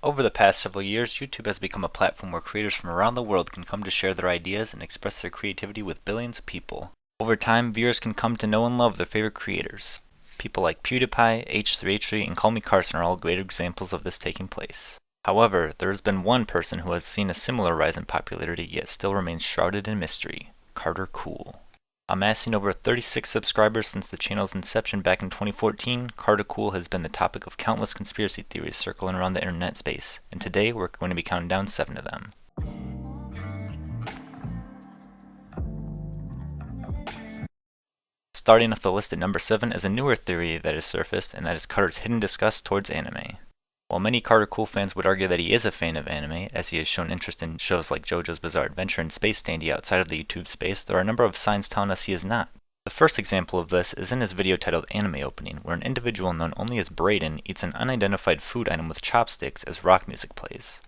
Over the past several years, YouTube has become a platform where creators from around the world can come to share their ideas and express their creativity with billions of people. Over time, viewers can come to know and love their favorite creators. People like PewDiePie, H3H3, and Call Me Carson are all great examples of this taking place. However, there has been one person who has seen a similar rise in popularity yet still remains shrouded in mystery: Carter Cool. Amassing over 36 subscribers since the channel's inception back in 2014, Carter Cool has been the topic of countless conspiracy theories circling around the internet space, and today we're going to be counting down 7 of them. Starting off the list at number 7 is a newer theory that has surfaced, and that is Carter's hidden disgust towards anime. While many Carter Cool fans would argue that he is a fan of anime, as he has shown interest in shows like JoJo's Bizarre Adventure and Space Dandy outside of the YouTube space, there are a number of signs telling us he is not. The first example of this is in his video titled Anime Opening, where an individual known only as Brayden eats an unidentified food item with chopsticks as rock music plays.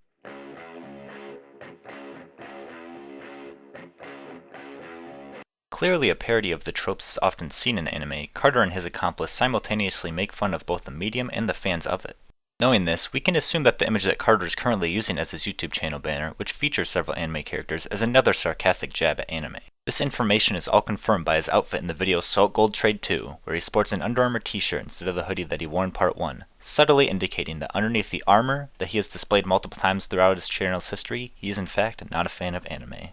Clearly a parody of the tropes often seen in anime, Carter and his accomplice simultaneously make fun of both the medium and the fans of it. Knowing this, we can assume that the image that Carter is currently using as his YouTube channel banner, which features several anime characters, is another sarcastic jab at anime. This information is all confirmed by his outfit in the video Salt Gold Trade 2, where he sports an Under Armour t-shirt instead of the hoodie that he wore in Part 1, subtly indicating that underneath the armor that he has displayed multiple times throughout his channel's history, he is in fact not a fan of anime.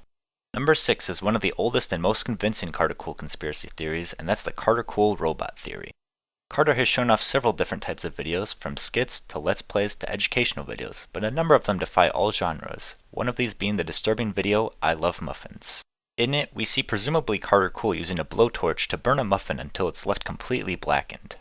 Number 6 is one of the oldest and most convincing Carter Cool conspiracy theories, and that's the Carter Cool robot theory. Carter has shown off several different types of videos, from skits to let's plays to educational videos, but a number of them defy all genres, one of these being the disturbing video I Love Muffins. In it, we see presumably Carter Cool using a blowtorch to burn a muffin until it's left completely blackened.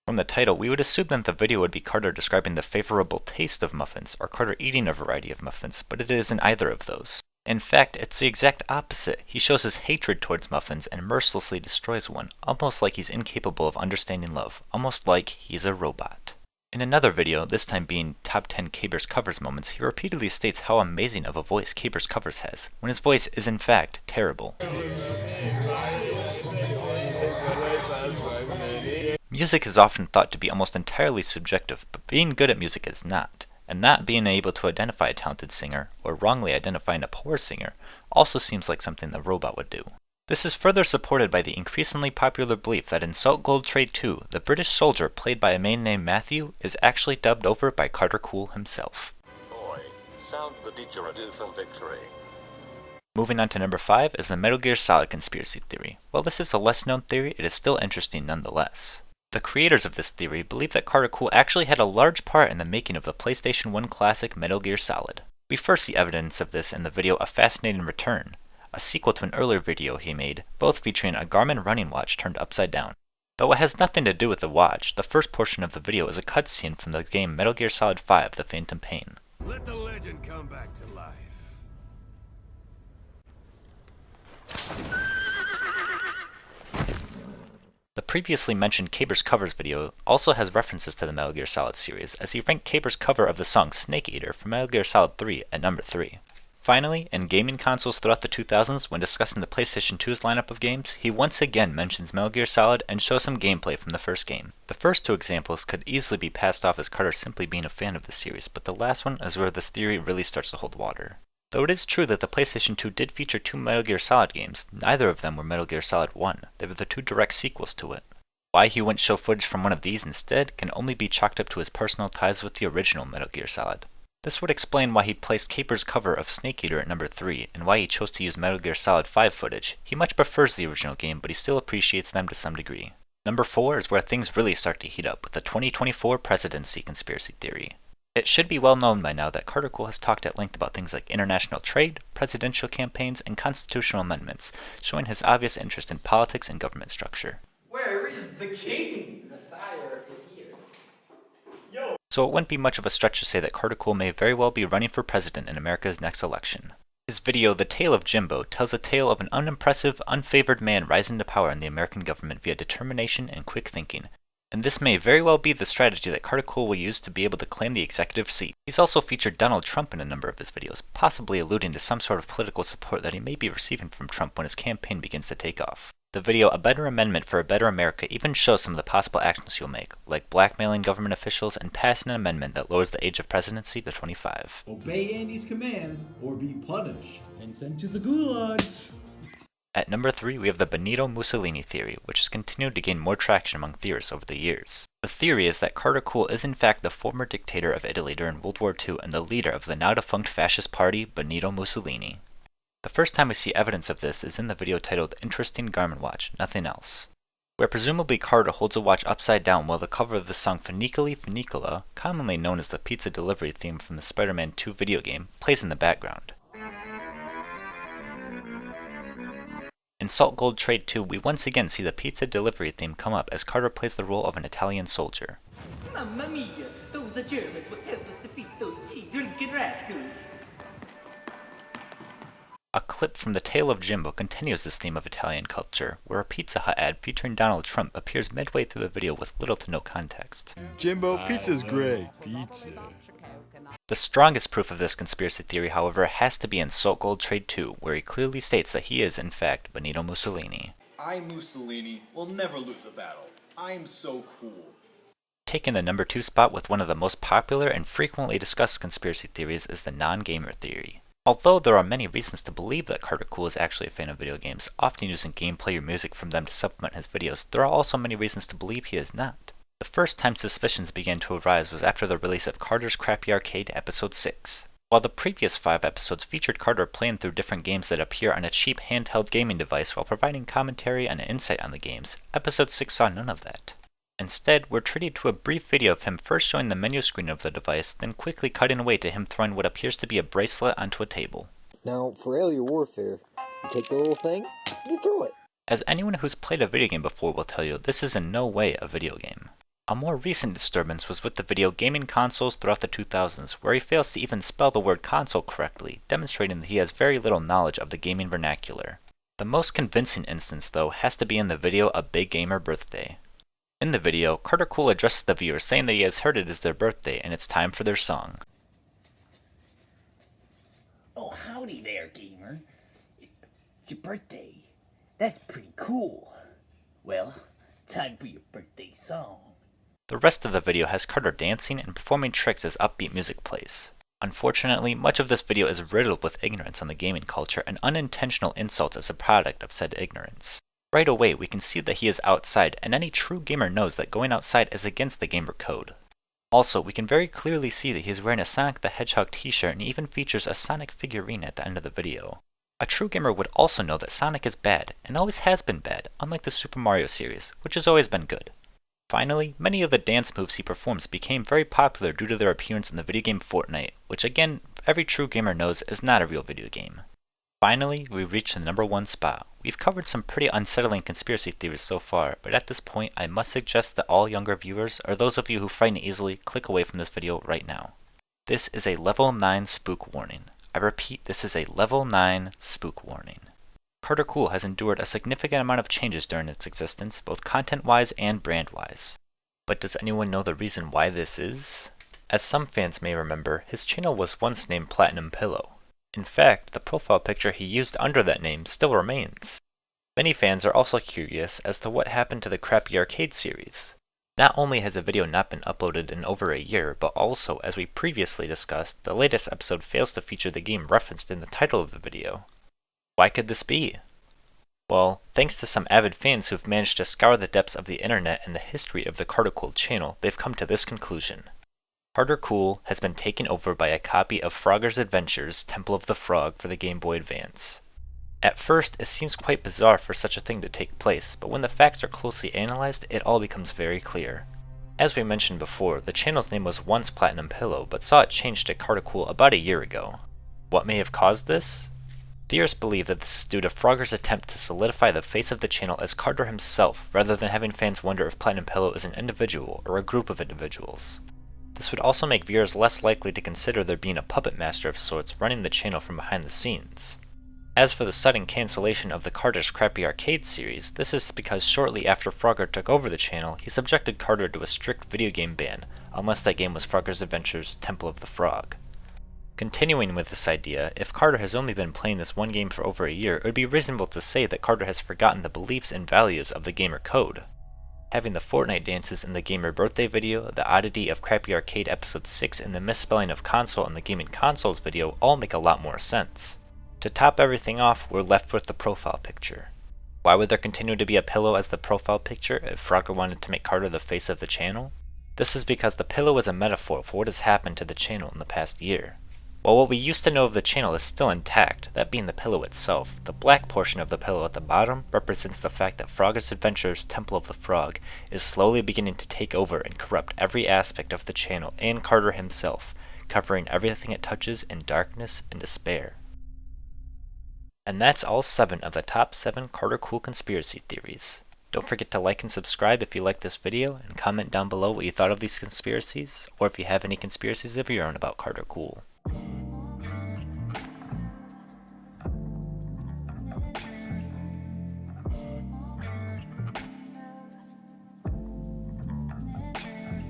From the title, we would assume that the video would be Carter describing the favorable taste of muffins, or Carter eating a variety of muffins, but it isn't either of those. In fact, it's the exact opposite. He shows his hatred towards muffins and mercilessly destroys one, almost like he's incapable of understanding love, almost like he's a robot. In another video, this time being Top 10 K-Bears Covers Moments, he repeatedly states how amazing of a voice K-Bears Covers has, when his voice is in fact terrible. Music is often thought to be almost entirely subjective, but being good at music is not. And not being able to identify a talented singer, or wrongly identifying a poor singer, also seems like something the robot would do. This is further supported by the increasingly popular belief that in Salt Gold Trade 2, the British soldier played by a man named Matthew is actually dubbed over by Carter Cool himself. Boy, sound the didgeridoo for victory. Moving on to number 5 is the Metal Gear Solid conspiracy theory. While this is a less known theory, it is still interesting nonetheless. The creators of this theory believe that Carter Cool actually had a large part in the making of the PlayStation 1 classic Metal Gear Solid. We first see evidence of this in the video A Fascinating Return, a sequel to an earlier video he made, both featuring a Garmin running watch turned upside down. Though it has nothing to do with the watch, the first portion of the video is a cutscene from the game Metal Gear Solid 5: The Phantom Pain. Let the legend come back to life. The previously mentioned K-Bears Covers video also has references to the Metal Gear Solid series, as he ranked K-Bears' cover of the song Snake Eater from Metal Gear Solid 3 at number 3. Finally, in gaming consoles throughout the 2000s, when discussing the PlayStation 2's lineup of games, he once again mentions Metal Gear Solid and shows some gameplay from the first game. The first two examples could easily be passed off as Carter simply being a fan of the series, but the last one is where this theory really starts to hold water. Though it is true that the PlayStation 2 did feature 2 Metal Gear Solid games, neither of them were Metal Gear Solid 1. They were the 2 direct sequels to it. Why he wouldn't show footage from one of these instead can only be chalked up to his personal ties with the original Metal Gear Solid. This would explain why he placed K-Bears' cover of Snake Eater at number 3, and why he chose to use Metal Gear Solid 5 footage. He much prefers the original game, but he still appreciates them to some degree. Number 4 is where things really start to heat up with the 2024 presidency conspiracy theory. It should be well known by now that Carter Cool has talked at length about things like international trade, presidential campaigns, and constitutional amendments, showing his obvious interest in politics and government structure. Where is the king? The sire is here. Yo! So it wouldn't be much of a stretch to say that Carter Cool may very well be running for president in America's next election. His video, The Tale of Jimbo, tells a tale of an unimpressive, unfavored man rising to power in the American government via determination and quick thinking. And this may very well be the strategy that Carter Cool will use to be able to claim the executive seat. He's also featured Donald Trump in a number of his videos, possibly alluding to some sort of political support that he may be receiving from Trump when his campaign begins to take off. The video A Better Amendment for a Better America even shows some of the possible actions you'll make, like blackmailing government officials and passing an amendment that lowers the age of presidency to 25. Obey Andy's commands or be punished and sent to the gulags. At number 3, we have the Benito Mussolini theory, which has continued to gain more traction among theorists over the years. The theory is that Carter Cool is in fact the former dictator of Italy during World War II and the leader of the now-defunct fascist party, Benito Mussolini. The first time we see evidence of this is in the video titled Interesting Garment Watch, Nothing Else, where presumably Carter holds a watch upside down while the cover of the song Funiculi Funicula, commonly known as the pizza delivery theme from the Spider-Man 2 video game, plays in the background. In Salt Gold Trade 2, we once again see the pizza delivery theme come up as Carter plays the role of an Italian soldier. Mamma mia, those Germans will help us defeat those tea-drinking rascals. A clip from The Tale of Jimbo continues this theme of Italian culture, where a Pizza Hut ad featuring Donald Trump appears midway through the video with little to no context. Jimbo, pizza's great. Pizza. The strongest proof of this conspiracy theory, however, has to be in Salt Gold Trade 2, where he clearly states that he is, in fact, Benito Mussolini. I, Mussolini, will never lose a battle. I'm so cool. Taking the number 2 spot with one of the most popular and frequently discussed conspiracy theories is the non-gamer theory. Although there are many reasons to believe that Carter Cool is actually a fan of video games, often using gameplay or music from them to supplement his videos, there are also many reasons to believe he is not. The first time suspicions began to arise was after the release of Carter's Crappy Arcade Episode 6. While the previous 5 episodes featured Carter playing through different games that appear on a cheap handheld gaming device while providing commentary and insight on the games, Episode 6 saw none of that. Instead, we're treated to a brief video of him first showing the menu screen of the device, then quickly cutting away to him throwing what appears to be a bracelet onto a table. Now, for aerial warfare, you take the little thing, you throw it. As anyone who's played a video game before will tell you, this is in no way a video game. A more recent disturbance was with the video Gaming Consoles Throughout the 2000s, where he fails to even spell the word console correctly, demonstrating that he has very little knowledge of the gaming vernacular. The most convincing instance, though, has to be in the video A Big Gamer Birthday. In the video, Carter Cool addresses the viewer saying that he has heard it is their birthday and it's time for their song. Oh, howdy there, gamer. It's your birthday. That's pretty cool. Well, time for your birthday song. The rest of the video has Carter dancing and performing tricks as upbeat music plays. Unfortunately, much of this video is riddled with ignorance on the gaming culture and unintentional insults as a product of said ignorance. Right away, we can see that he is outside, and any true gamer knows that going outside is against the gamer code. Also, we can very clearly see that he is wearing a Sonic the Hedgehog t-shirt and even features a Sonic figurine at the end of the video. A true gamer would also know that Sonic is bad, and always has been bad, unlike the Super Mario series, which has always been good. Finally, many of the dance moves he performs became very popular due to their appearance in the video game Fortnite, which again, every true gamer knows is not a real video game. Finally, we reach the number 1 spot. We've covered some pretty unsettling conspiracy theories so far, but at this point I must suggest that all younger viewers, or those of you who frighten easily, click away from this video right now. This is a level 9 spook warning. I repeat, this is a level 9 spook warning. Carter Cool has endured a significant amount of changes during its existence, both content-wise and brand-wise. But does anyone know the reason why this is? As some fans may remember, his channel was once named Platinum Pillow. In fact, the profile picture he used under that name still remains. Many fans are also curious as to what happened to the Crappy Arcade series. Not only has a video not been uploaded in over a year, but also, as we previously discussed, the latest episode fails to feature the game referenced in the title of the video. Why could this be? Well, thanks to some avid fans who've managed to scour the depths of the internet and the history of the Carter Cool channel, they've come to this conclusion. Carter Cool has been taken over by a copy of Frogger's Adventures, Temple of the Frog for the Game Boy Advance. At first, it seems quite bizarre for such a thing to take place, but when the facts are closely analyzed, it all becomes very clear. As we mentioned before, the channel's name was once Platinum Pillow, but saw it changed to Carter Cool about a year ago. What may have caused this? Theorists believe that this is due to Frogger's attempt to solidify the face of the channel as Carter himself, rather than having fans wonder if Platinum Pillow is an individual or a group of individuals. This would also make viewers less likely to consider there being a puppet master of sorts running the channel from behind the scenes. As for the sudden cancellation of the Carter's Crappy Arcade series, this is because shortly after Frogger took over the channel, he subjected Carter to a strict video game ban, unless that game was Frogger's Adventures Temple of the Frog. Continuing with this idea, if Carter has only been playing this one game for over a year, it would be reasonable to say that Carter has forgotten the beliefs and values of the gamer code. Having the Fortnite dances in the gamer birthday video, the oddity of Crappy Arcade episode 6, and the misspelling of console in the gaming consoles video all make a lot more sense. To top everything off, we're left with the profile picture. Why would there continue to be a pillow as the profile picture if Frogger wanted to make Carter the face of the channel? This is because the pillow is a metaphor for what has happened to the channel in the past year. While what we used to know of the channel is still intact, that being the pillow itself, the black portion of the pillow at the bottom represents the fact that Frogger's Adventures Temple of the Frog is slowly beginning to take over and corrupt every aspect of the channel and Carter himself, covering everything it touches in darkness and despair. And that's all 7 of the top 7 Carter Cool conspiracy theories. Don't forget to like and subscribe if you liked this video, and comment down below what you thought of these conspiracies, or if you have any conspiracies of your own about Carter Cool.